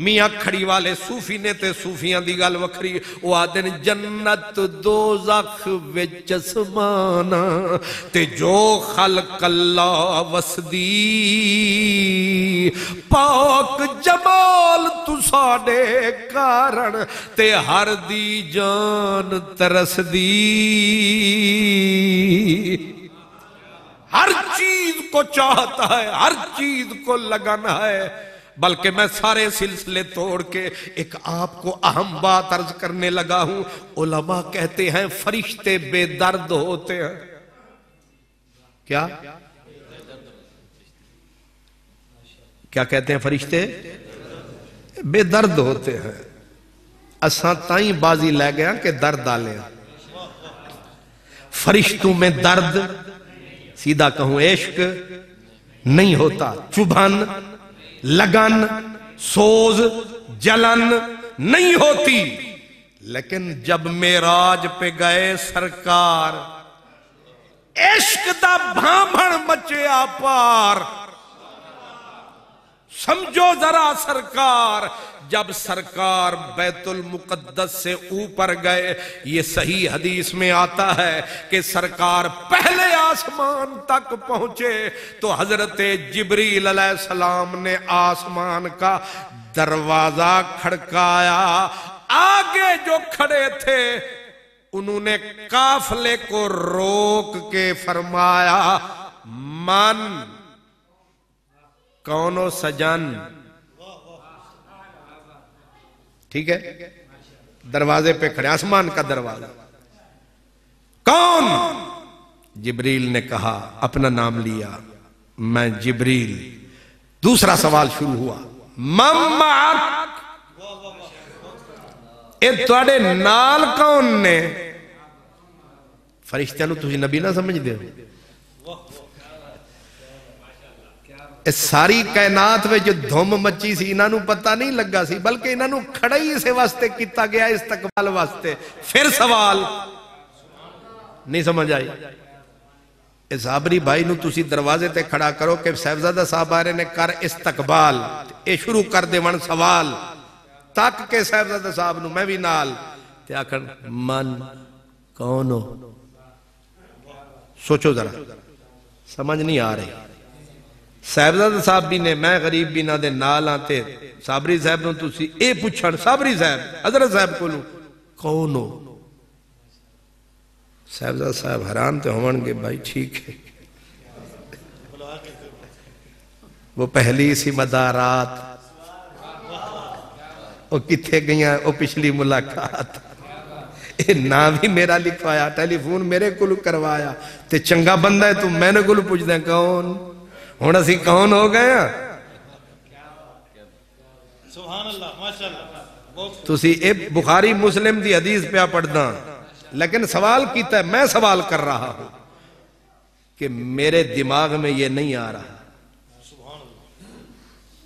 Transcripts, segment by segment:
میاں کھڑی والے صوفی نے تے صوفیاں دی گل وکھری او آدن جنت دوزخ وچ اسمان تے جو خلق اللہ وسدی پاک جمال تو ساڑے کارن تے ہر دی جان ترس دی ہر چیز کو چاہتا ہے ہر چیز کو لگانا ہے بلکہ میں سارے سلسلے توڑ کے ایک آپ کو اہم بات عرض کرنے لگا ہوں علماء کہتے ہیں فرشتے بے درد ہوتے ہیں کیا کہتے ہیں فرشتے بے درد ہوتے ہیں اساں تائیں بازی لے گیا کہ درد ڈالے فرشتوں میں درد سیدھا کہوں عشق نہیں ہوتا چبھن لگن سوز جلن نہیں ہوتی لیکن جب معراج پہ گئے سرکار عشق دا بھانبھڑ مچے آپار سمجھو ذرا سرکار جب سرکار بیت المقدس سے اوپر گئے یہ صحیح حدیث میں آتا ہے کہ سرکار پہلے آسمان تک پہنچے تو حضرت جبریل علیہ السلام نے آسمان کا دروازہ کھڑکایا آگے جو کھڑے تھے انہوں نے قافلے کو روک کے فرمایا من کونو سجن ٹھیک ہے دروازے پہ کھڑے آسمان کا دروازہ کون جبریل نے کہا اپنا نام لیا میں جبریل دوسرا سوال شروع ہوا ممعک اے توڑے نال کون نے فرشتہ نو تجھے نبی نہ سمجھ دے اس ساری کائنات میں جو دھوم مچی سی انہاں نو پتہ نہیں لگا سی بلکہ انہاں نو کھڑائی سے واسطے کیتا گیا استقبال واسطے پھر سوال نہیں سمجھ آئی اس عابری بھائی نو تسی دروازے تے کھڑا کرو کہ صاحبزادہ صاحب آرے نے کر استقبال اے شروع کر دے ون سوال تاک کہ صاحبزادہ صاحب نو میں بھی نال تے آکھن من کونو سوچو ذرا سمجھ نہیں آ رہی صاحبزادہ صاحب بھی نے میں غریب بھی نہ دے نال آتے صابری صاحب نو تسی اے پوچھن صابری صاحب حضرت صاحب کو لوں کونو صاحبزادہ صاحب حیران تے ہون گے بھائی ٹھیک ہے وہ پہلی سی مدارات وہ کتھے گئیاں وہ پچھلی ملاقات اے نام ہی میرا لکھوایا ٹیلی فون میرے کو کروایا تے چنگا بندہ ہے تو میں نے کو پوچھ دیں کون ہونا سی کون ہو گیا سبحان اللہ ماشاءاللہ تو سی اے بخاری مسلم دی حدیث پہ پڑھنا لیکن سوال کیتا ہے میں سوال کر رہا ہوں کہ میرے دماغ میں یہ نہیں آ رہا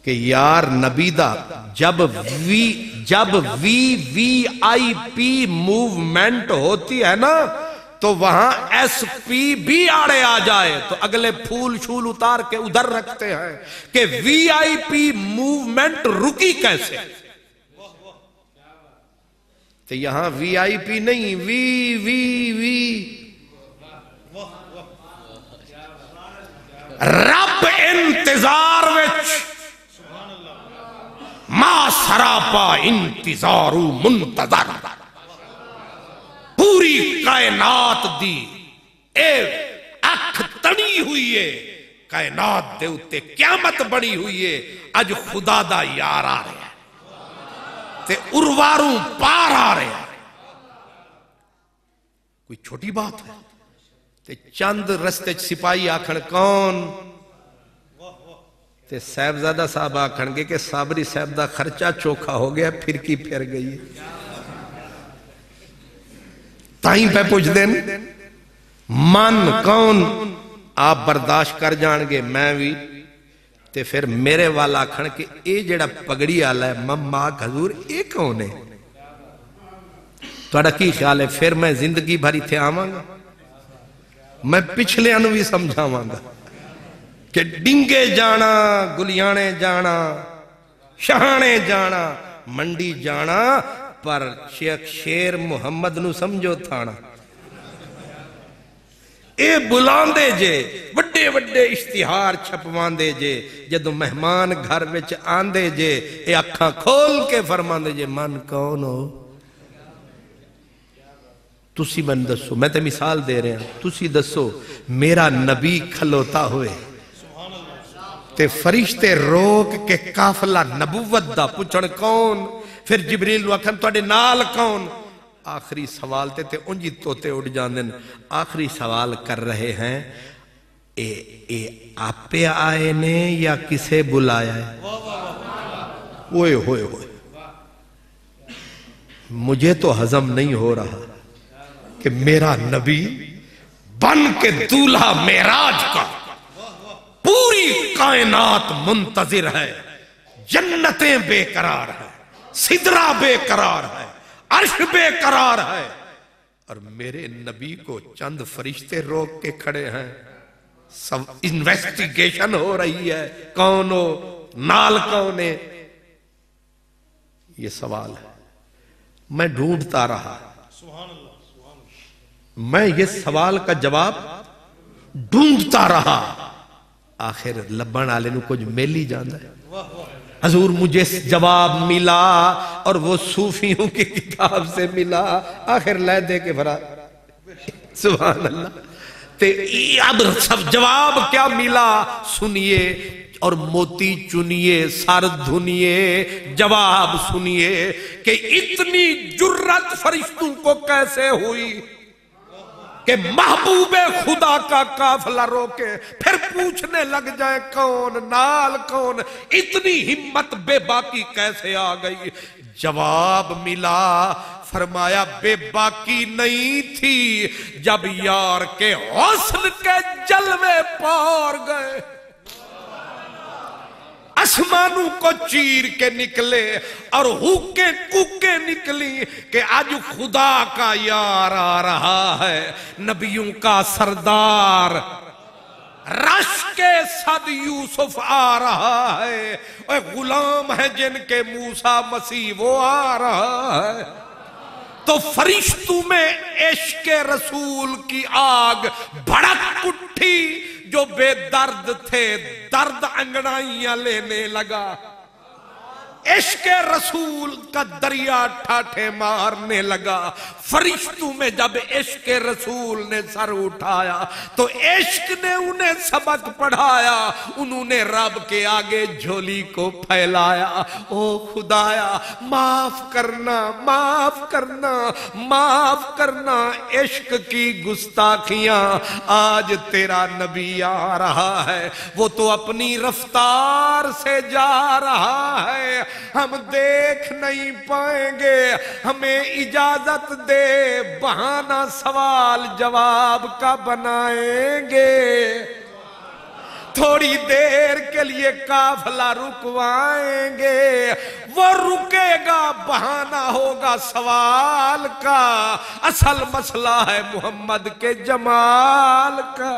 کہ یار نبی دا جب وی آئی پی موومنٹ ہوتی ہے نا تو وہاں ایس پی بھی آڑے آ جائے تو اگلے پھول شول اتار کے ادھر رکھتے ہیں کہ وی آئی پی موومنٹ رکی کیسے تو یہاں وی آئی پی نہیں وی رب انتظار وچ ما سراپا انتظارو منتظر پوری کائنات دی اے اکھ تڑی ہوئی ہے کائنات دے اتے قیامت بڑی ہوئی ہے اج خدا دا یار آ رہے ہیں تے ارواروں پار آ رہے ہیں کوئی چھوٹی بات ہے تے چند رستے سپاہی آکھن کون تے صاحبزادہ صاحب آکھن گے کہ صابری صاحب دا خرچہ چوکھا ہو گیا پھر کی پھر گئی تائیں پہ پوچھ دیں من کون آپ برداشت کر جان گے میں بھی تے پھر میرے والا آکھن کہ اے جڑا پگڑی آلا ہے مماک حضور اے کون ہے توڑا کی خیال ہے پھر میں زندگی بھری تھے آواں گا میں پچھلے انو بھی سمجھاواں گا کہ ڈنگے جانا گلیانے جانا شہانے جانا منڈی جانا پر شیخ شیر محمد نو سمجھو تھانا اے بلاندے جے وڈے وڈے اشتہار چھپواندے جے جدو مہمان گھر وچ آندے جے اے اکھاں کھول کے فرماندے جے من کون ہو تسی من دسو میں تے مثال دے رہے ہیں تسی دسو میرا نبی کھلوتا ہوئے تے فرشتے روک کے قافلہ نبوت دا پوچھن کون پھر جبریل نو آکھن تواڈے نال کون آخری سوال تے انجی توتے اڑ جاندن آخری سوال کر رہے ہیں اے آپے آئے نے یا کسے بلایا ہے ہوئے ہوئے ہوئے مجھے تو ہضم نہیں ہو رہا کہ میرا نبی بن کے دولہا معراج کا پوری کائنات منتظر ہے جنتیں بے قرار ہیں سدرہ بے قرار ہے عرش بے قرار ہے اور میرے نبی کو چند فرشتے روک کے کھڑے ہیں سب انویسٹیگیشن ہو رہی ہے کون ہو نال کون ہے یہ سوال ہے میں ڈھونڈتا رہا میں یہ سوال کا جواب ڈھونڈتا رہا آخر لبن آلے نو کچھ میلی جاندہ ہے حضور مجھے جواب ملا اور وہ صوفیوں کی کتاب سے ملا آخر لے دے کے بھرا سبحان اللہ تے اب سب جواب کیا ملا سنیے اور موتی چنیے سر دھنیے جواب سنیے کہ اتنی جرت فرشتوں کو کیسے ہوئی کہ محبوب خدا کا قافلہ روکے پھر پوچھنے لگ جائے کون نال کون اتنی ہمت بے باکی کیسے آ گئی جواب ملا فرمایا بے باکی نہیں تھی جب یار کے حسن کے جلوے پار گئے آسمانوں کو چیر کے نکلے اور ہوکے کوکے نکلی کہ آج خدا کا یار آ رہا ہے نبیوں کا سردار رش کے صد یوسف آ رہا ہے اور غلام ہے جن کے موسیٰ مسیح وہ آ رہا ہے تو فرشتوں میں عشق رسول کی آگ بھڑک اٹھی جو بے درد تھے درد انگڑائیاں لینے لگا عشق رسول کا دریا ٹھاٹھے مارنے لگا فرشتوں میں جب عشق رسول نے سر اٹھایا تو عشق نے انہیں سبق پڑھایا انہوں نے رب کے آگے جھولی کو پھیلایا او خدایا معاف کرنا معاف کرنا معاف کرنا عشق کی گستاخیاں آج تیرا نبی آ رہا ہے وہ تو اپنی رفتار سے جا رہا ہے ہم دیکھ نہیں پائیں گے ہمیں اجازت دے بہانہ سوال جواب کا بنائیں گے تھوڑی دیر کے لیے قافلہ رکوائیں گے وہ رکے گا بہانہ ہوگا سوال کا اصل مسئلہ ہے محمد کے جمال کا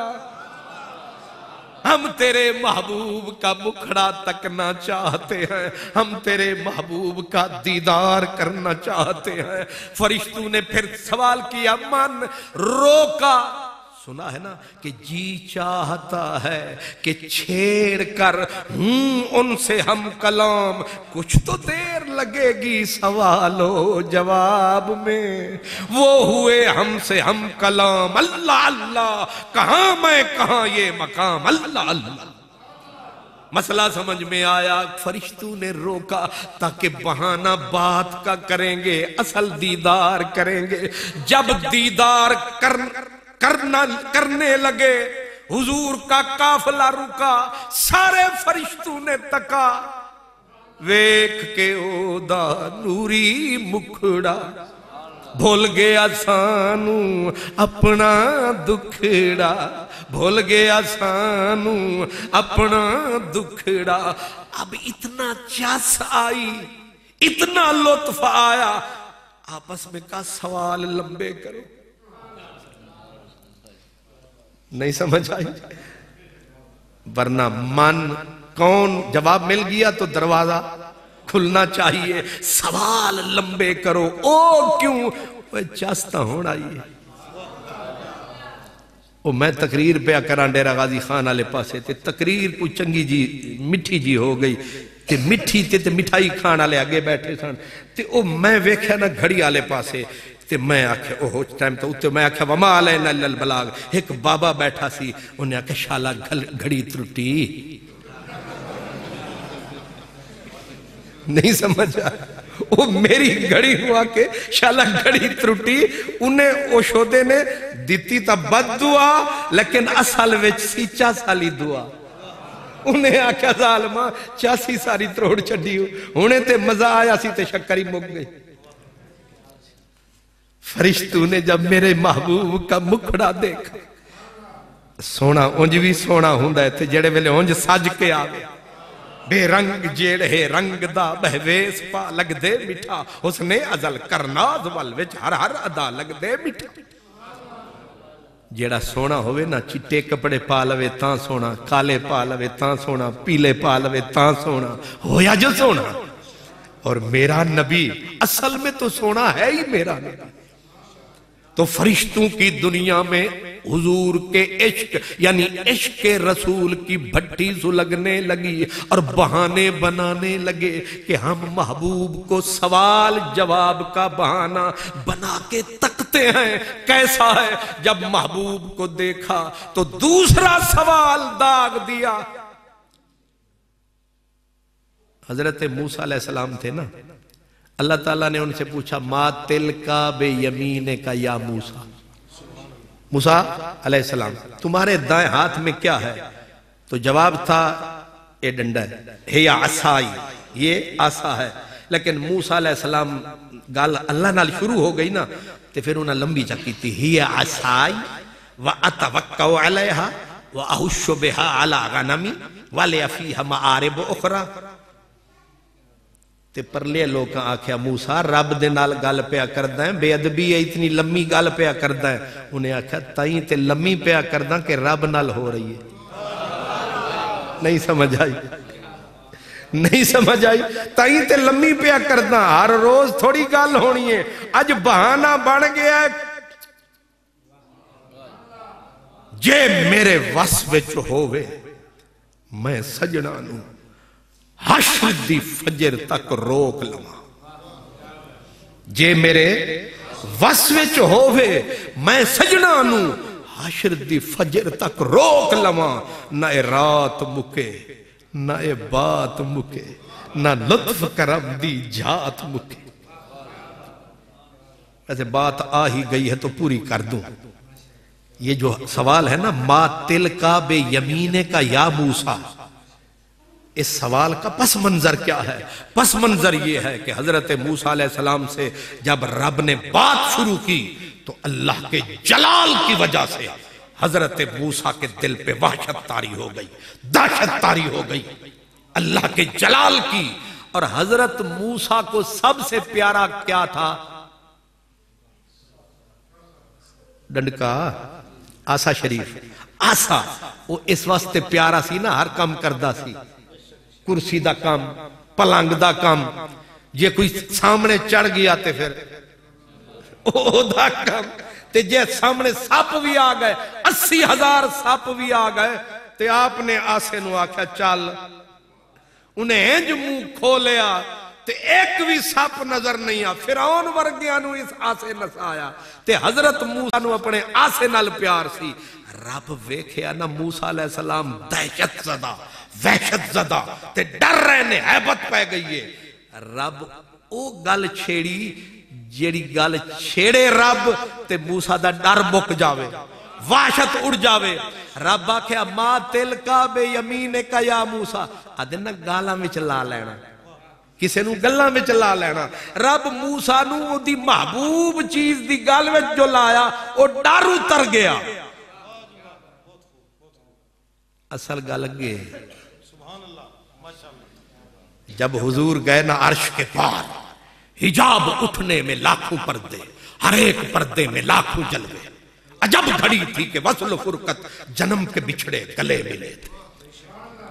ہم تیرے محبوب کا مکھڑا تکنا چاہتے ہیں ہم تیرے محبوب کا دیدار کرنا چاہتے ہیں فرشتوں نے پھر سوال کیا من روکا سنا ہے نا کہ جی چاہتا ہے کہ چھیڑ کر ان سے ہم کلام کچھ تو دیر لگے گی سوال و جواب میں وہ ہوئے ہم سے ہم کلام اللہ اللہ کہاں میں کہاں یہ مقام اللہ اللہ مسئلہ سمجھ میں آیا فرشتوں نے روکا تاکہ بہانہ بات کا کریں گے اصل دیدار کریں گے جب دیدار کرنے لگے حضور کا قافلہ رکا سارے فرشتوں نے تکا ویکھ کے او دا نوری مکھڑا بھول گیا سانو اپنا دکھڑا بھول گیا سانو اپنا دکھڑا اب اتنا چاس آئی اتنا لطف آیا آپس میں کا سوال لمبے کرو نہیں سمجھ آئی ورنہ من کون جواب مل گیا تو دروازہ کھلنا چاہیے، سوال لمبے کرو، او کیوں چاستہ ہونا آئیے۔ میں تقریر پہ کران ڈیرہ غازی خان آلے پاسے تے تقریر کو چنگی جی مٹھی جی ہو گئی تے مٹھی تے مٹھائی کھان آلے آگے بیٹھے سن تے او میں ویکھیا نا گھڑی آلے پاسے تے میں آکھیا اوہ ٹائم تو اتے میں آکھیا وما علینا الا البلاغ، ایک بابا بیٹھا سی انہیں آکھیا شالا گھڑی ترٹی نہیں سمجھا، وہ میری گھڑی ہوا کہ شالا گھڑی ترٹی، انہیں او شودے نے دیتی تا بد دعا لیکن اصل وچ سی 40 سالی دعا، انہیں آکھیا ظالمہ 80 ساری تروڑ چڑی ہو، انہیں تے مزہ آیا سی تے شکری مک گئی۔ فرشتوں نے جب میرے محبوب کا مکھڑا دیکھا، سونا اونج بھی سونا ہوندا ہے تے جڑے ویلے اونج سج کے آوے، بے رنگ جیڑے رنگ دا بہویس پا لگ دے مٹھا، اس نے ازل کرناز والوچ ہر ہر ادا لگ دے مٹھا۔ جیڑا سونا ہوئے نا چٹے کپڑے پا لوے تاں سونا، کالے پا لوے تاں سونا، پیلے پا لوے تاں سونا، ہویا جو سونا۔ اور میرا نبی اصل میں تو سونا ہے ہی میرا نبی۔ تو فرشتوں کی دنیا میں حضور کے عشق یعنی عشق رسول کی بھٹی سلگنے لگی اور بہانے بنانے لگے کہ ہم محبوب کو سوال جواب کا بہانہ بنا کے تکتے ہیں۔ کیسا ہے؟ جب محبوب کو دیکھا تو دوسرا سوال داغ دیا۔ حضرت موسیٰ علیہ السلام تھے نا، اللہ تعالیٰ نے ان سے پوچھا ما تلکا بے یمین کا یا موسیٰ، موسیٰ علیہ السلام تمہارے دائیں ہاتھ میں کیا ہے؟ تو جواب تھا یہ ڈنڈا ہے یا عصائی، یہ عصا ہے۔ لیکن موسیٰ علیہ السلام گال اللہ نال شروع ہو گئی نا تو پھر انہیں لمبی چکی تھی ہی عصائی وَأَتَوَكَّوْ عَلَيْهَا وَأَحُشُّ بِهَا عَلَىٰ غَنَمِي وَلِيَ فِيهَا مَعَارِبُ أُخْرَى۔ تے پرلے لوکاں آکھیا موسیٰ رب دے نال گل پیا کردہ ہیں، بے ادبی ہے اتنی لمبی گل پیا کردہ ہیں۔ انہیں آکھیا تائیں تے لمبی پیا کردہ کہ رب نال ہو رہی ہے۔ نہیں سمجھ آئی، نہیں سمجھ آئی، تائیں تے لمبی پیا کردہ، ہر روز تھوڑی گل ہونی ہے۔ اج بہانہ بن گیا ہے جے میرے وس وچ ہووے میں سجنا نوں حشر دی فجر تک روک لما، جے میرے وس وچ ہووے میں سجنا نوں حشر دی فجر تک روک لما، نہ رات مکے نہ بات مکے نہ لطف کرم دی جات مکے۔ ایسے بات آ ہی گئی ہے تو پوری کر دوں۔ یہ جو سوال ہے نا ما تلکا بے یمین کا یا موسیٰ، اس سوال کا پس منظر کیا ہے؟ پس منظر یہ ہے کہ حضرت موسیٰ علیہ السلام سے جب رب نے بات شروع کی تو اللہ کے جلال کی وجہ سے حضرت موسیٰ کے دل پہ وحشت طاری ہو گئی، دہشت طاری ہو گئی اللہ کے جلال کی۔ اور حضرت موسیٰ کو سب سے پیارا کیا تھا؟ ڈنڈکا، آسا شریف، آسا وہ اس واسطے پیارا سی نا، ہر کام کردہ سی، کرسی دا کام، پلنگ دا کام، جے کوئی سامنے چڑھ گیا تے پھر او دا کام، تے جے سامنے ساپ بھی آ گئے 80,000 ساپ بھی آ گئے تے آپ نے آسے نو آکھا چل، انہیں انج منہ کھولیا تے ایک بھی ساپ نظر نہیں آ، فرعون ورگیاں نو اس آسے نسایا تے حضرت موسیٰ نو اپنے آسے نال پیار سی۔ رب ویکھیا نا موسیٰ علیہ السلام دہشت زدہ، وحشت زدہ تے ڈر رہنے، حیبت پہ گئی ہے۔ رب او گل چھیڑی جیڑی گل چھیڑے رب تے موسیٰ دا ڈر بک جاوے، وحشت اڑ جاوے۔ رب آکھیا ما تلکا بے یمین کا یا موسیٰ، آدھنا گالاں میں چلا لینا، کسے نو گلاں میں چلا لینا۔ رب موسیٰ نو دی محبوب چیز دی گل میں جو لایا او ڈر اتر گیا۔ اصل گل گے جب حضور گئے نا عرش کے پار، حجاب اٹھنے میں لاکھوں پردے، ہر ایک پردے میں لاکھوں جلوے، عجب گھڑی تھی کہ وصل فرقت جنم کے بچھڑے گلے ملے تھے۔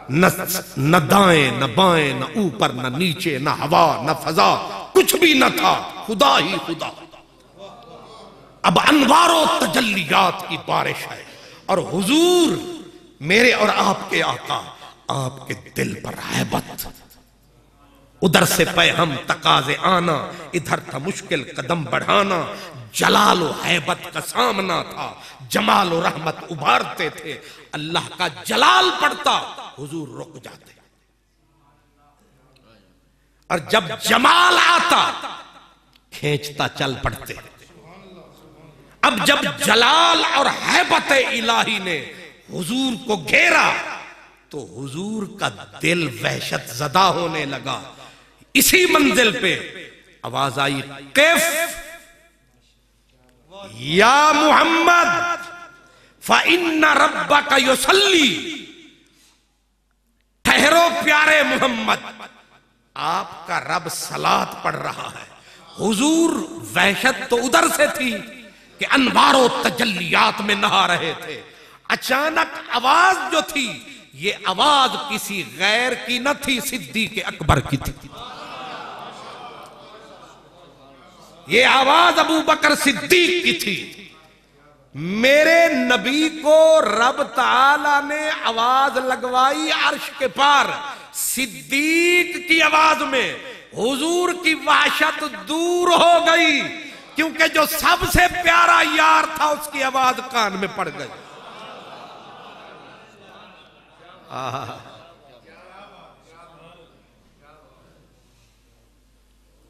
نہ دائیں نہ بائیں، نہ اوپر نہ نیچے، نہ ہوا نہ فضا، کچھ بھی نہ تھا، خدا ہی خدا۔ اب انوار و تجلیات کی بارش ہے، اور حضور میرے اور آپ کے آقا، آپ کے دل پر ہیبت، ادھر سے پیغام تقاضے آنا، ادھر تھا مشکل قدم بڑھانا، جلال و ہیبت کا سامنا تھا، جمال و رحمت ابھارتے تھے، اللہ کا جلال پڑتا حضور رک جاتے، اور جب جمال آتا کھینچتا چل پڑتے۔ اب جب جلال اور ہیبت الہی نے حضور کو گھیرا تو حضور کا دل وحشت زدہ ہونے لگا۔ اسی منزل پہ آواز آئی، قف یا محمد فَإِنَّ رَبَّكَ يُصَلِّي، ٹھہرو پیارے محمد، آپ کا رب صلاۃ پڑھ رہا ہے۔ حضور وحشت تو ادھر سے تھی کہ انوار و تجلیات میں نہا رہے تھے، اچانک آواز جو تھی یہ آواز کسی غیر کی نہ تھی، صدیق اکبر کی تھی۔ یہ آواز ابو بکر صدیق کی تھی۔ میرے نبی کو رب تعالیٰ نے آواز لگوائی عرش کے پار، صدیق کی آواز میں حضور کی وحشت دور ہو گئی، کیونکہ جو سب سے پیارا یار تھا اس کی آواز کان میں پڑ گئی۔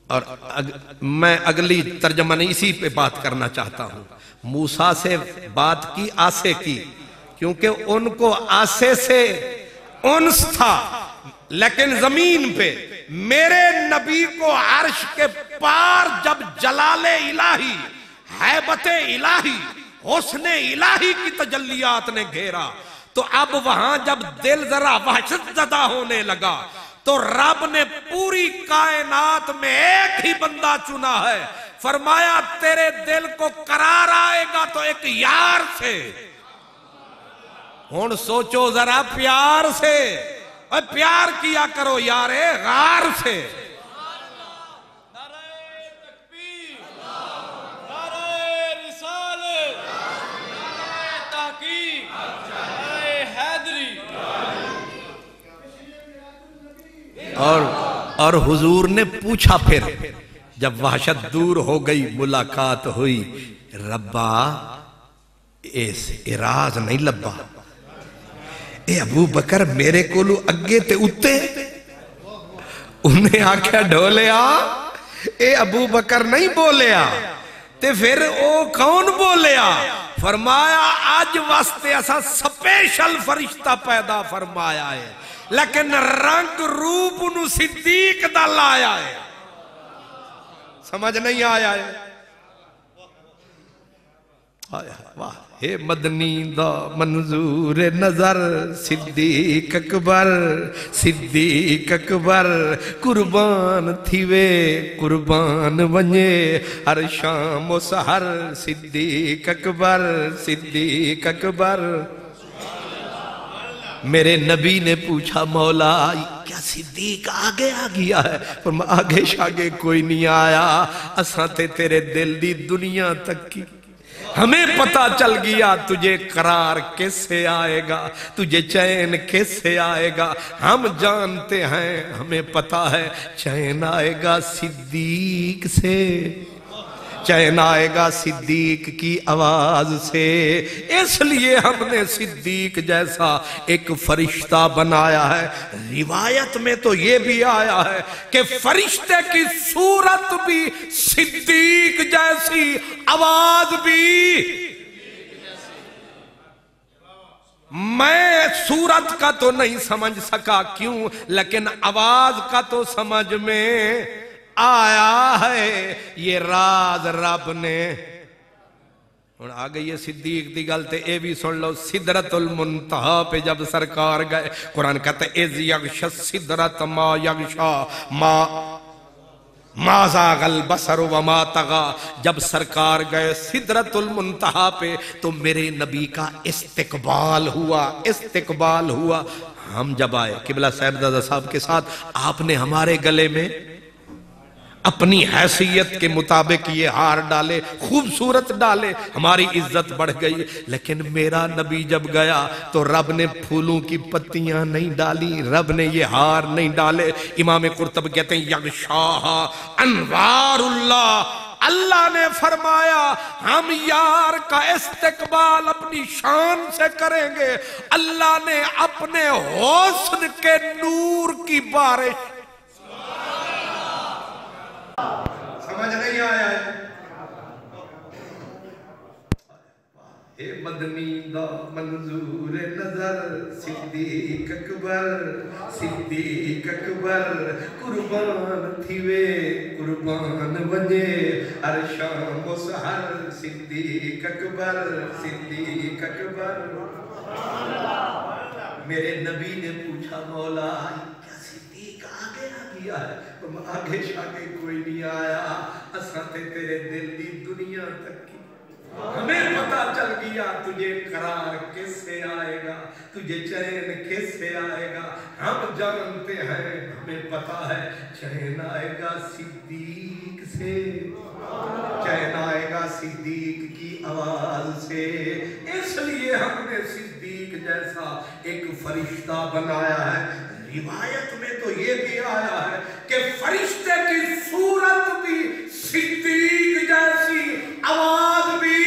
اور میں اگلی ترجمہ نہیں، اسی پہ بات کرنا چاہتا ہوں۔ موسیٰ سے بات کی، آسے کی، کیونکہ ان کو آسے سے انس تھا، لیکن زمین پہ میرے نبی کو عرش کے پار جب جلال الہی، ہیبت الہی، حسن الہی کی تجلیات نے گھیرا تو اب وہاں جب دل ذرا وحشت زدہ ہونے لگا تو رب نے پوری کائنات میں ایک ہی بندہ چنا ہے، فرمایا تیرے دل کو قرار آئے گا تو ایک یار سے۔ ہن سوچو ذرا پیار سے، اور پیار کیا کرو یارے غار سے۔ اور حضور نے پوچھا پھر جب وحشت دور ہو گئی، ملاقات ہوئی، ربا اس اراز نہیں لبا، اے ابو بکر میرے کولو اگے تے اتے، انہیں آکھیا ڈھولیا، اے ابو بکر نہیں بولیا تے پھر او کون بولیا؟ فرمایا آج واسطے ایسا سپیشل فرشتہ پیدا فرمایا ہے، لیکن رنگ روپ انہوں صدیق دا لایا ہے۔ سمجھ نہیں آیا ہے؟ واہ اے مدنی دا منظور نظر، صدیق اکبر، صدیق اکبر، قربان تھیوے قربان ونجے ہر شام و سحر، صدیق اکبر، صدیق اکبر۔ میرے نبی نے پوچھا مولا کیا صدیق آگے آ گیا ہے؟ فرمایا آگے شاگے کوئی نہیں آیا، اساں تے تیرے دل دی دنیا تک کی، ہمیں پتا چل گیا تجھے قرار کس سے آئے گا، تجھے چین کس سے آئے گا، ہم جانتے ہیں، ہمیں پتا ہے چین آئے گا صدیق سے، چین آئے گا صدیق کی آواز سے۔ اس لیے ہم نے صدیق جیسا ایک فرشتہ بنایا ہے۔ روایت میں تو یہ بھی آیا ہے کہ فرشتے کی صورت بھی صدیق جیسی، آواز بھی۔ میں صورت کا تو نہیں سمجھ سکا کیوں، لیکن آواز کا تو سمجھ میں آیا ہے، یہ راز رب نے۔ اور آگئی یہ صدیق دی گلتے اے بھی سن لو، سدرت المنتہا پہ جب سرکار گئے، قرآن کہتا ہے اِذْ یغشی السدرۃ ما یغشا ما زاغ البصر وما طغی، جب سرکار گئے سدرت المنتہا پہ تو میرے نبی کا استقبال ہوا، استقبال ہوا۔ ہم جب آئے قبلہ صاحبزادہ صاحب کے ساتھ، آپ نے ہمارے گلے میں اپنی حیثیت کے مطابق یہ ہار ڈالے، خوبصورت ڈالے، ہماری عزت بڑھ گئی. لیکن میرا نبی جب گیا تو رب نے پھولوں کی پتیاں نہیں ڈالی، رب نے یہ ہار نہیں ڈالے. امام قرطبی کہتے ہیں یغشاہا انوار اللہ، اللہ نے فرمایا ہم یار کا استقبال اپنی شان سے کریں گے. اللہ نے اپنے حسن کے نور کی بارش. سمجھ نہیں آیا ہے؟ اے مدنی دا منظور نظر صدیق اکبر، صدیق اکبر قربان تھیوے قربان بنے ہر شام و سحر. صدیق اکبر، صدیق اکبر. میرے نبی نے پوچھا مولا کیا صدیق آگے آ گیا ہے؟ تم آگے شاگے کوئی نہیں آیا، اساں تے تیرے دل دی دنیا تک کی. ہمیں پتا چل گیا تجھے قرار کس سے آئے گا، تجھے چین کس سے آئے گا. ہم جانتے ہیں، ہمیں پتا ہے چین آئے گا صدیق سے، چین آئے گا صدیق کی آواز سے. اس لیے ہم نے صدیق جیسا ایک فرشتہ بنایا ہے. روایت میں تو یہ بھی آیا ہے کہ فرشتے کی صورت بھی صدیق جیسی، آواز بھی.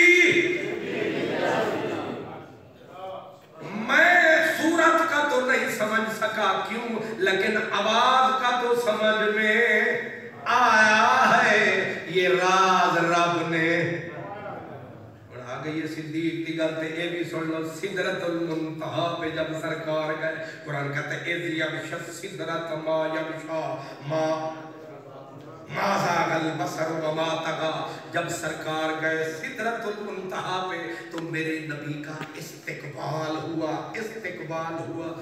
میں صورت کا تو نہیں سمجھ سکا کیوں، لیکن آواز کا تو سمجھ میں آیا ہے. یہ راز رب نے. اور آگے یہ صدیق کی گلتے اے بھی سن لو. سدرت المنتہا پہ جب سرکار گئے، قرآن کہتا ہے اذ یغشی السدرۃ ما یغشی ما زاغ البصر وما طغی. جب سرکار گئے سدرت المنتہا پہ تو میرے نبی کا استقبال ہوا، استقبال ہوا.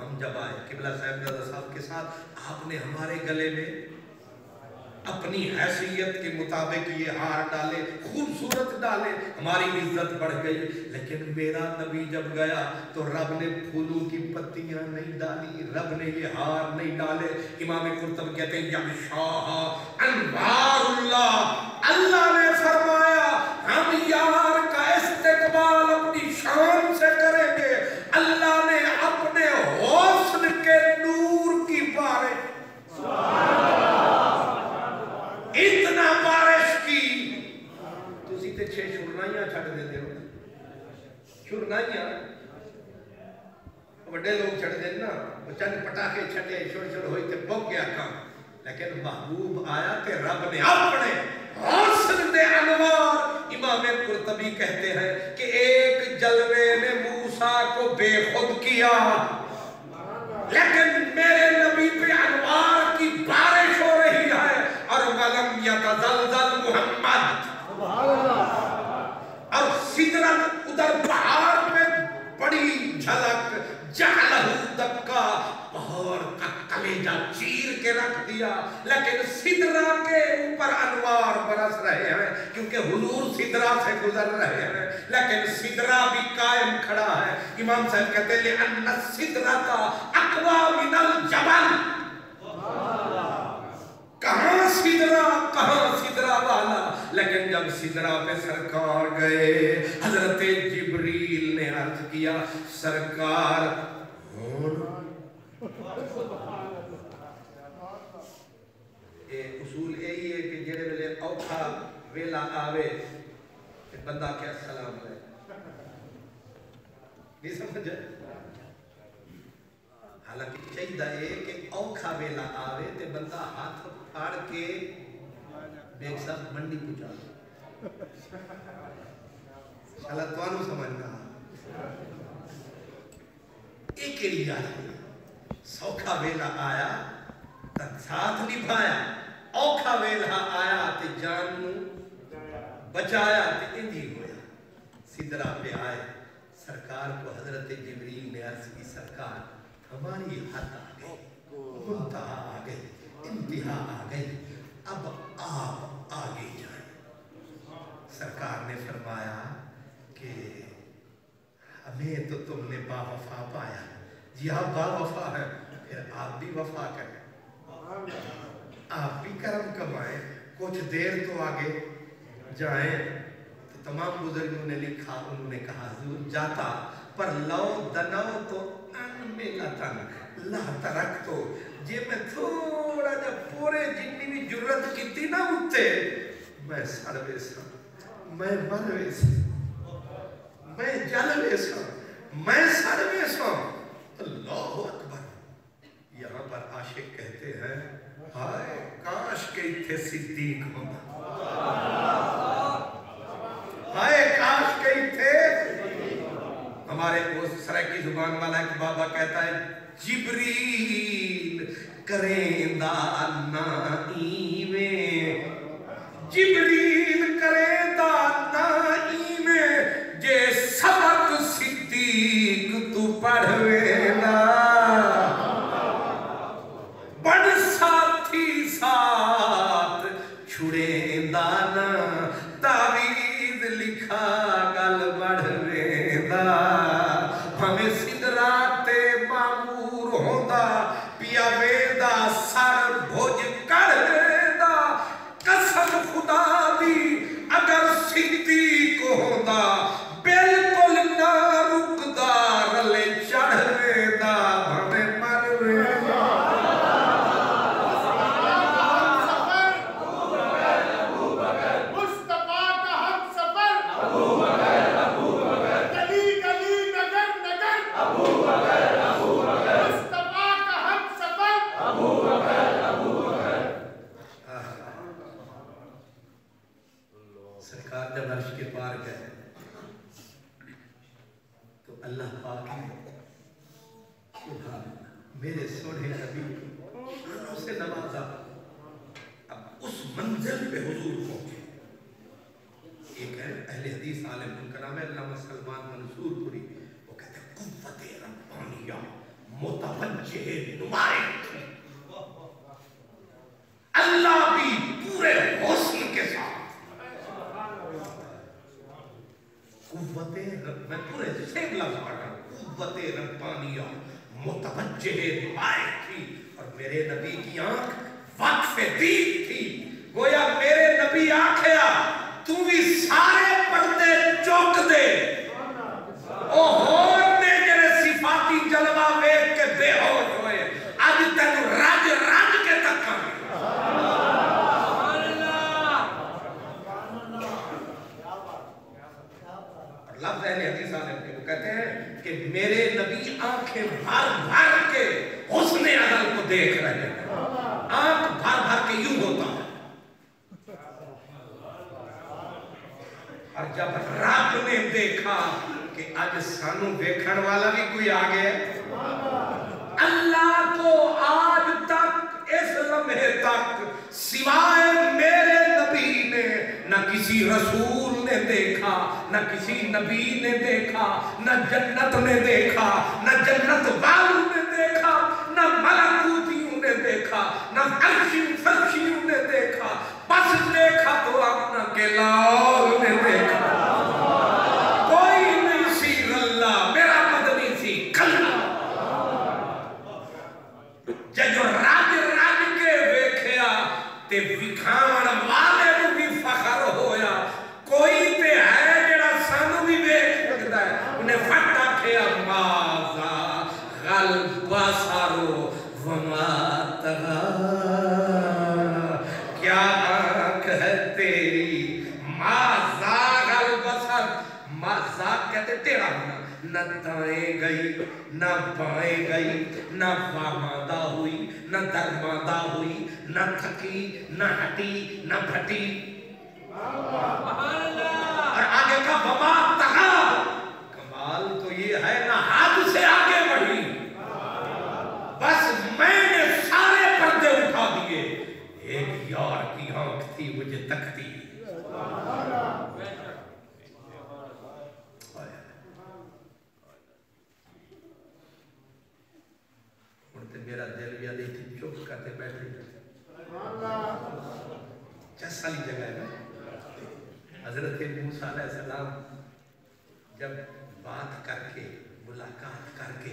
ہم جب آئے قبلہ صاحبزادہ صاحب کے ساتھ، آپ نے ہمارے گلے میں اپنی حیثیت کے مطابق یہ ہار ڈالے، خوبصورت ڈالے، ہماری عزت بڑھ گئی. لیکن میرا نبی جب گیا تو رب نے پھولوں کی پتیاں نہیں ڈالی، رب نے یہ ہار نہیں ڈالے. امام قرطبی کہتے ہیں یغشاہا انوار اللہ، اللہ نے فرمایا ہم یار کا استقبال اپنی شان سے کریں گے. اللہ نے اپنے حسن کے نور کی بارش، اتنا بارش کی. تسی تے 6 شرنائیاں چھڑ دے دے ہو. شرنائیاں بڑے لوگ چھڑ دے نا، چند پٹاخے چھٹے چھوڑ ہوئی تے بک گیا کام. لیکن محبوب آیا تے رب نے اپنے حسن دے انوار. امام قرطبی کہتے ہیں کہ ایک جلوے نے موسیٰ کو بے خود کیا، لیکن میرے نبی پہ انوار کی بارش ہو رہی ہے. اور وَلَمْ يَتَزَلْزَلْ محمد، اور سدرت ادھر پہاڑ پہ بڑی جھلک. جَعْلَهُ دَكَّا، پہاڑ کا کلیجہ چیر کے رکھ دیا. لیکن سدرہ کے اوپر انوار برس رہے ہیں کیونکہ حضور سدرہ سے گزر رہے ہیں. لیکن سدرہ بھی قائم کھڑا ہے. امام صاحب کہتے ہیں لِأَنَّ السِّدْرَةَ أَقْوَى مِنَ الْجَبَلِ. کہاں سدرہ، کہاں سدرہ والا. لیکن جب سدرہ پہ سرکار گئے، حضرت جبریل نے عرض کیا سرکار اصول یہی ہے کہ جڑے ویلے اوکھا ویلا آوے بندہ کیا سلام لے. نہیں سمجھا؟ حالانکہ چاہیے کہ اوکھا ویلا آوے تے بندہ ہاتھ پھاڑ کے بیک صاحب منڈی پہنچا. شالا توانو سمجھنا ایک کیڑی گل ہے. سوکھا ویلا آیا تے ساتھ نبھایا، اوکھا ویلا آیا تے جان نو بچایا تے انجی ہویا. سدرہ پہ آئے سرکار کو حضرت جبریل نے عرض کی سرکار ہماری حد آ گئی، منتہا آ گئی، انتہا آ گئی، اب آپ آگے جائیں. سرکار نے فرمایا کہ ہمیں تو تم نے با وفا پایا، جی آپ با وفا ہیں، پھر آپ بھی وفا کریں، آپ بھی کرم کمائیں، کچھ دیر تو آگے جائیں۔ تو تمام بزرگوں نے لکھا، انہوں نے کہا حضور جاتا، پر لو دنو تو ان ملتن لا ترک تو، جی میں تھوڑا جا پورے جنی بھی جرت کی تھی نا اٹھتے، میں سڑوے سا، میں مروے سا، میں جلوے سا، میں سڑوے سا۔ اللہ اکبر۔ یہاں پر عاشق کہتے ہیں ہائے کاش کے تھے صدیق ہونا، ہائے کاش کے تھے۔ ہمارے اس سرائکی زبان والا ایک بابا کہتا ہے جبریل کریں دانائی میں، جبریل کریں دانائی میں، جے سبق صدیق تو پڑھوینا، بڑھ ساتھی ساتھ چھڑیں دانا، تعویذ لکھا گل بڑھوینا، ہمیں سدرات معمور ہوندہ پیا ویدہ سر بھوج کر ویدہ، قسم خدا دی اگر صدیق ہوندہ بالکل نہ رکدہ رلے چڑھ ویدہ، ہمیں مر ویدہ۔ سرکار جب عرش کے پار گئے تو اللہ پاک نے میرے سونے نبی آنوں سے نوازا، اب اس منزل پہ حضور پہنچے۔ ایک ہے اہل حدیث عالم ان کا نام ہے علامہ سلمان منصور پوری، وہ کہتے ہیں قوت ربانیہ متوجہ نمائش، اللہ بھی پورے حسن کے ساتھ قوت میں پورے سیم لفظ پڑھ رہا ہوں، قوت ربانیہ متوجہ نمائش تھی، اور میرے نبی کی آنکھ وقف دید تھی، گویا میرے نبی آنکھیا تو بھی سارے پردے چوک دے، او ہور نے جنہیں صفاتی جلوہ ویک کے بے ہوش ہوئے، آج تک رج رج کے تک آئے۔ لفظ اہل حدیث عالم کے وہ کہتے ہیں کہ میرے نبی آنکھیں بھر بھر کے حسن ازل کو دیکھ رہے ہیں، آنکھ بھر بھر کے یوں ہوتا ہے، اور جب رب نے دیکھا کہ آج سانو دیکھن والا بھی کوئی آگے ہے، اللہ کو آج تک اس لمحے تک سوائے میرے نبی نے نہ کسی رسول نے دیکھا، نہ کسی نبی نے دیکھا، نہ جنت نے دیکھا، نہ جنت والوں نے دیکھا، نہ ملکوتیوں نے دیکھا، نہ عرشی فرشیوں نے دیکھا، بس دیکھا تو اپنا کے لال نے دیکھا، کوئی نہیں سی اللہ میرا مدنی سی کلہ، جو راج راج کے ویکھیا تے وکھاون والے نو بھی فخر ہویا، کوئی تے ہے جڑا سانو بھی ویکھ سکدا ہے، انہیں فٹ آکھیا ماذا غالبصر وما طغى، کیا آنکھ ہے تیری، ماذا غالبصر، ماذا کہتے تیرا ہونا، نہ دائیں گئی نہ بائیں گئی، نہ واماندہ ہوئی نہ درماندہ ہوئی، نہ تھکی نہ ہٹی نہ پھٹی، اور آگے کا وما طغى، کمال تو یہ ہے نہ حد سے آگے بڑھی، بس میں نے سارے پردے اٹھا دیے، ایک یار کی آنکھ تھی مجھے تکتی، میرا دل بھی آدھی تھی چپ کرتے بیٹھے چس والی جگہ ہے نا۔ حضرت موسیٰ علیہ السلام جب بات کر کے ملاقات کر کے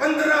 15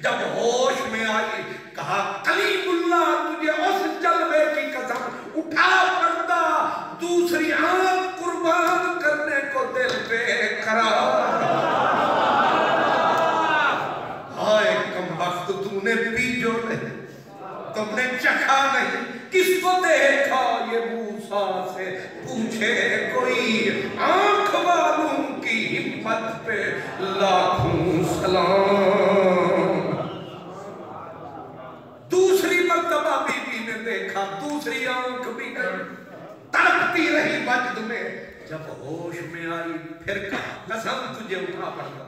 جب ہوش میں آئی کہا کلیم اللہ تجھے اس جلوے کی قسم اٹھا پردہ دوسری آنکھ قربان کرنے کو دل پہ قرار ہائے کم وقت تو نے پی جو نہیں تم نے چکھا نہیں کس کو دیکھا یہ موسیٰ سے پوچھے کوئی آنکھ والوں کی ہمت پہ لاکھوں سلام دوسری مرتبہ بی بی نے دیکھا دوسری آنکھ بھی تڑپتی رہی وجد میں جب ہوش میں آئی پھر کہا قسم تجھے اٹھا پڑا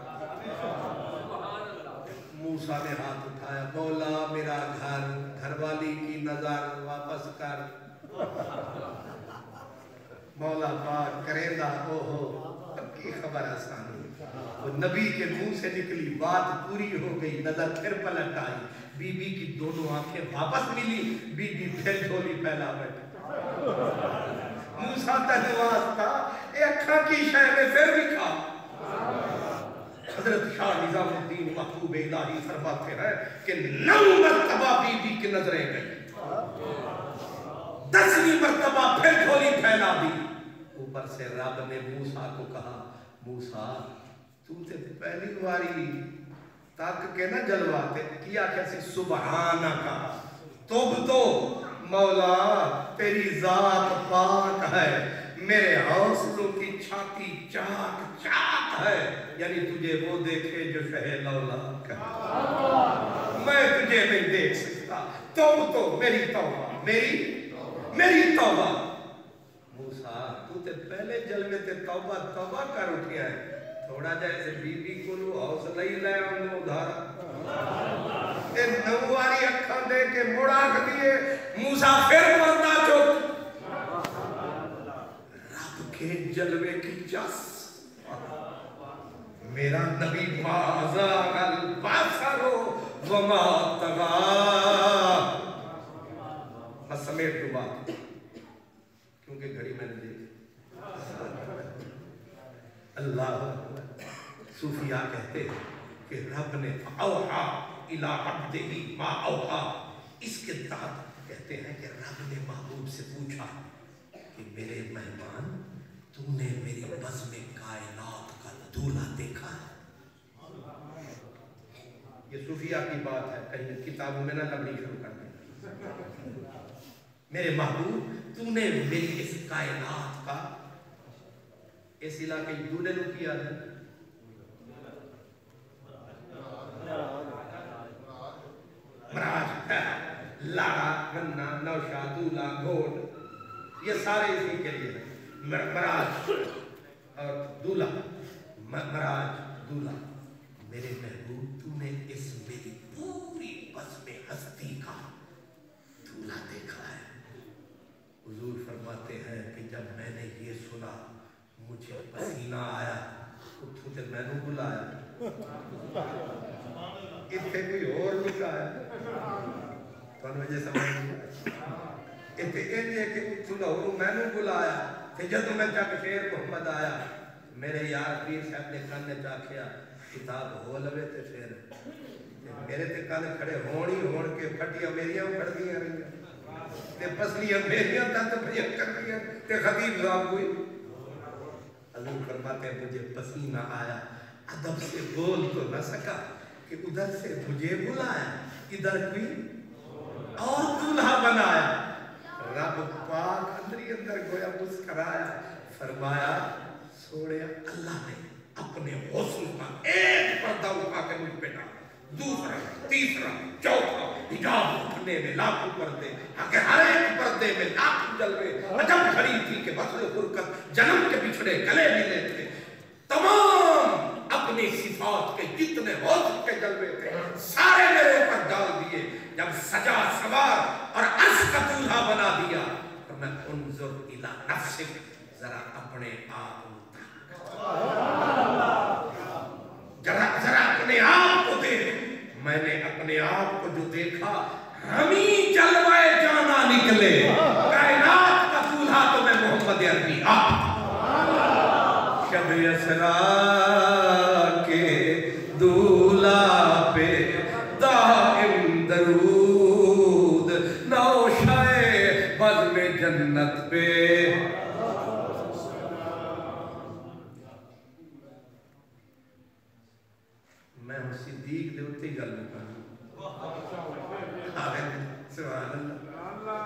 موسیٰ نے ہاتھ اٹھایا مولا میرا گھر والی کی نظر واپس کر مولا پاک کرے گا اب کی خبر آسانی وہ نبی کے منہ سے نکلی بات پوری ہو گئی نظر پھر پلٹ آئی بی بی کی دونوں آنکھیں واپس ملی بی بی پھر جھولی پھیلا بیٹھی موسیٰ تجواز تھا اے اکھاں کی شے میں پھر بھی کھا حضرت شاہ نظام الدین محبوب الہی فرماتے ہیں کہ 9 مرتبہ بی بی کی نظریں گئی 10ویں مرتبہ پھر جھولی پھیلا دی اوپر سے رب نے موسیٰ کو کہا موسیٰ تو تے پہلی باری تاک کے نہ جلواتے کیا کیسے سبحانکا توب تو مولا تیری ذات پاک ہے میرے حوصلوں کی چھاتی چاک چاک ہے یعنی تجھے وہ دیکھے جو شہ لولا میں تجھے نہیں دیکھ سکتا تو میری توبہ میری توبہ موسیٰ تو تے پہلے جلوے تے توبہ کر اٹھیا ہے تھوڑا جیسے بی بی کو لو حوصلہ ہی لے انہوں ادھارا اے نواری اکھاں دے کے مڑا دیئے موسیٰ پھر پردہ چوک رب کے جلوے کی جس میرا نبی مازاغ البصر وما طغى بس سمیٹ دو بات کیونکہ گھڑی میں نے دیکھی اللہ صوفیاء کہتے ہیں کہ رب نے اوحا الی عبدہ ما اوحا اس کے تحت کہتے ہیں کہ رب نے محبوب سے پوچھا کہ میرے مہمان تو نے میری بزم کائنات کا دولہ دیکھا ہے یہ صوفیاء کی بات ہے کہیں کتابوں میں نہ لگنی شروع کر دیں میرے محبوب تو نے میری اس کائنات کا اس علاقے دولے نو کیا ہے مراج لاڑا گنا نوشا دولا گھوڑ یہ سارے اسی کے لیے مراج اور دولا مراج دولا میرے محبوب تو نے اس میری پوری بزم ہستی کا دولا دیکھا ہے حضور فرماتے ہیں کہ جب میں نے یہ سنا مجھے پسینہ آیا تو تے میں نے بلایا اتنے کوئی اور بلایا تو مجھے سمجھ نہیں اتنے یہ کہ تو لاہور میں نے بلایا کہ جب میں جب شیر محمد آیا میرے یار پیر صاحب نے کانے چاکھیا کتاب ہو لوے تے پھر میرے تے کانے کھڑے ہونی ہون کے پھٹیاں میریاں پڑھ دیا رہی تے پسلیاں میریاں تھا پھر کر دیا تے خطیب صاحب کوئی حضور فرماتے ہیں مجھے پسینہ آیا ادب سے بول تو نہ سکا کہ ادھر سے مجھے بلایا ادھر کوئی اور دولہا بنایا رب پاک اندری اندر گویا مسکرایا فرمایا سوڑے اللہ نے اپنے حسن کا ایک پردہ اٹھا کے مجھ پہ ڈالا دوسرا تیسرا چوتھا حجاب اٹھنے میں لاکھوں پردے کہ ہر ایک پردے میں لاکھوں جلوے عجب کھڑی تھی کہ وصل فرقت جنم کے بچھڑے گلے ملے تھے تمام اپنی صفات کے جتنے حسن کے جلوے تھے سارے میرے اوپر ڈال دیے جب سجا سوار اور عرش کا دولہا بنا دیا تو میں انظر الی نفسک ذرا اپنے آپ ذرا اپنے آپ کو دیکھ میں نے اپنے آپ کو جو دیکھا ہمیں جلوائے جانا نکلے کائنات کا دولہا تو میں محمد عربی آپ شب اسرا کے دولہا پہ صدیق دے اتنے گل مکانی سبحان اللہ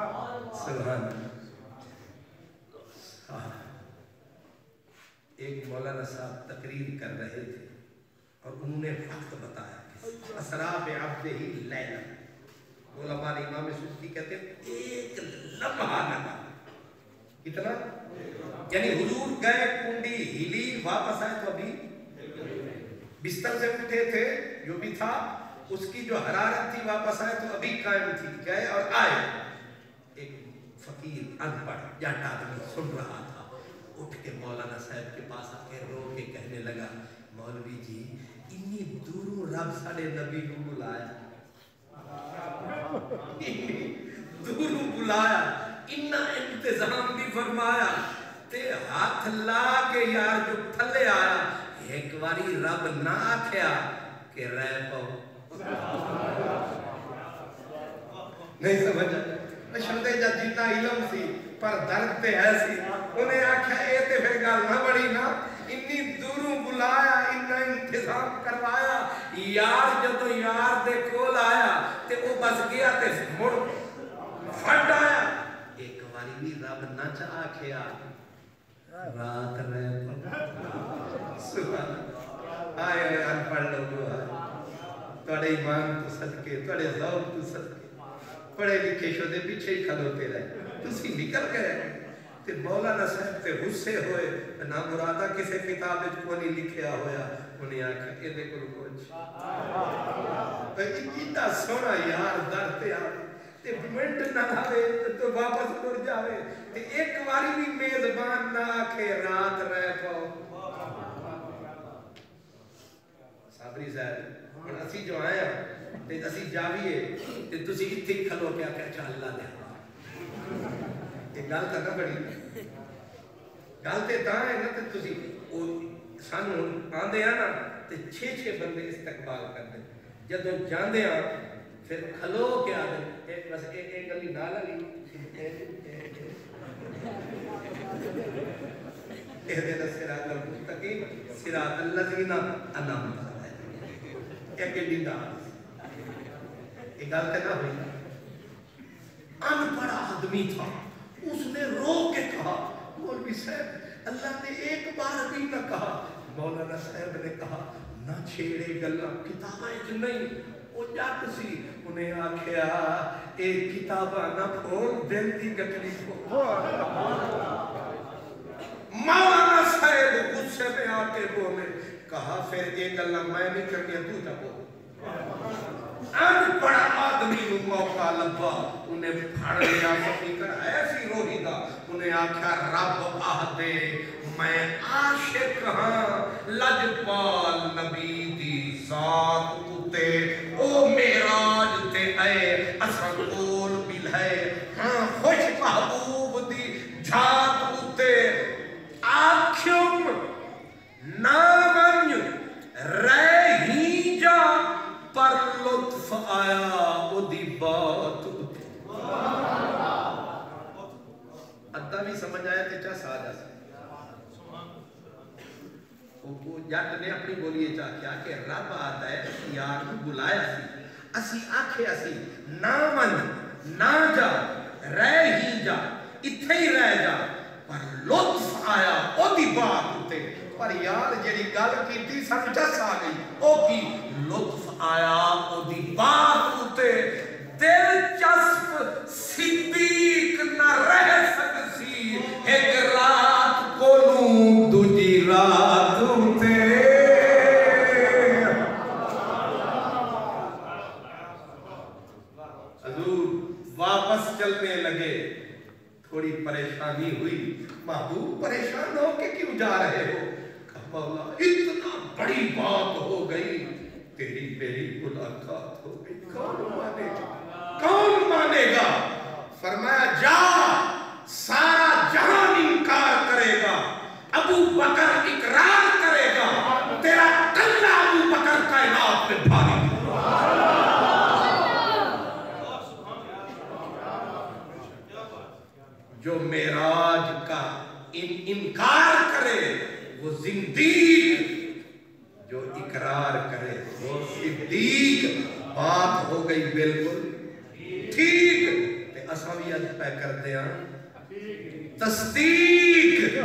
سبحان اللہ. ایک مولانا صاحب تقریر کر رہے تھے اور انہوں نے وقت بتایا اسرا بعبدہ لیلا. علماء امام سیوطی کہتے ہیں ایک لمحہ لگا. کتنا؟ یعنی حضور گئے کنڈی ہلی واپس آئے تو ابھی بستر سے اٹھے تھے جو بھی تھا اس کی جو حرارت تھی واپس آئے تو ابھی قائم تھی. گئے اور آئے. ایک فقیر ان پڑھ جٹ آدمی سن رہا تھا اٹھ کے مولانا صاحب کے پاس آ کے رو کے کہنے لگا مولوی جی انی دوروں رب ساڑے نبی کو بلایا دوروں بلایا اتنا انتظام بھی فرمایا تے ہاتھ لا کے یار جو تھلے آیا ایک واری رب نہ آکھیا کہ رہ پاؤ. نہیں سمجھا شردے جا جتنا علم سی پر درد تے ہے سی انہیں آکھیا اے تے پھر گل نہ بڑی نا انی دوروں بلایا اتنا انتظام کروایا یار جدو یار دے کول آیا تے وہ بس گیا تے مڑ پھٹ آیا. ایک واری بھی رب نہ چاہ آکھیا رات رہ سبحان آئے آئے انپڑھ لوگو آئے توڑے ایمان تو صدقے توڑے ذوق تو صدقے پڑھے لکھے شدے پیچھے ہی کھلوتے رہے تسی نکل گئے. تے مولانا صاحب تے غصے ہوئے نہ مرادہ کسے کتاب کو نہیں لکھیا ہویا انہیں آکھا اے دیکھو کچھ اتنا سونا یار درتے آئے تے منٹ نہ آوے تو واپس مڑ جاوے تے ایک واری بھی میزبان نہ آکھے رات رہ پاؤ. صابری صاحب اور اسی جو آئے ہیں تے اسی جاویے تے تسی اتھے کھلو کیا کہا اللہ دے یہ گل تا نہ بڑی گل تے تا ہے نا تے تسی سانو آندے آنا تے 6 بندے استقبال کر دیں جدو جاندے آ پھر کھلو کیا دیں ایک بس ایک گلی نالا لی اہدنا صراط المستقیم صراط الذین انعمت علیہم ایک گلی نالا ایک گل تے نہ ہوئی ان پڑھا آدمی تھا اس نے رو کے کہا مولوی صاحب اللہ نے ایک بار بھی نہ کہا. مولانا صاحب نے کہا نہ چھیڑے گلا کتابیں جو نہیں وہ جات سی انہیں آکھیا ایک کتابہ نہ پھول دل دی گٹری پھول. مولانا صاحب غصے میں آ کے بولے کہا پھر ایک اللہ میں نہیں کرنی تو جا بول. ان پڑا آدمی نو موقع لبا انہیں پھڑ لیا فقیر ایسی روحی دا انہیں آکھا رب آہدے میں عاشق ہاں لجپال نبی دی ذات اتے او میراج تے اے اصل قول بل ہے ہاں خوش محبوب دی جھات اتے آکھیم نامن رہی جا پر لطف آیا او دی بات اتے ادھا بھی سمجھ آیا تے چاہ سا جا سکتا وہ جٹ نے اپنی بولیے چاہ کیا کہ رب آتا ہے یار کو بلایا سی اسی آکھے اسی نہ من نہ جا رہ ہی جا اتھے ہی رہ جا پر لطف آیا او دی بات اتے پر یار جیڑی گل کی تھی سب جس آ گئی او کی لطف آیا او دی بات اتے دلچسپ صدیق نہ رہ سکسی ایک رات کو نوں دوجی رات اتے حضور واپس چلنے لگے تھوڑی پریشانی ہوئی محبوب پریشان ہو کے کیوں جا رہے ہو کہا مولا اتنا بڑی بات ہو گئی تیری میری ملاقات ہو گئی کون مانے گا فرمایا جا سارا جہان انکار کرے گا ابو بکر اقرار کرے گا تیرا کلہ ابو بکر کائنات میں بھاری جو معراج کا انکار کرے وہ زندیق جو اقرار کرے وہ صدیق. پہ کر دیا تصدیق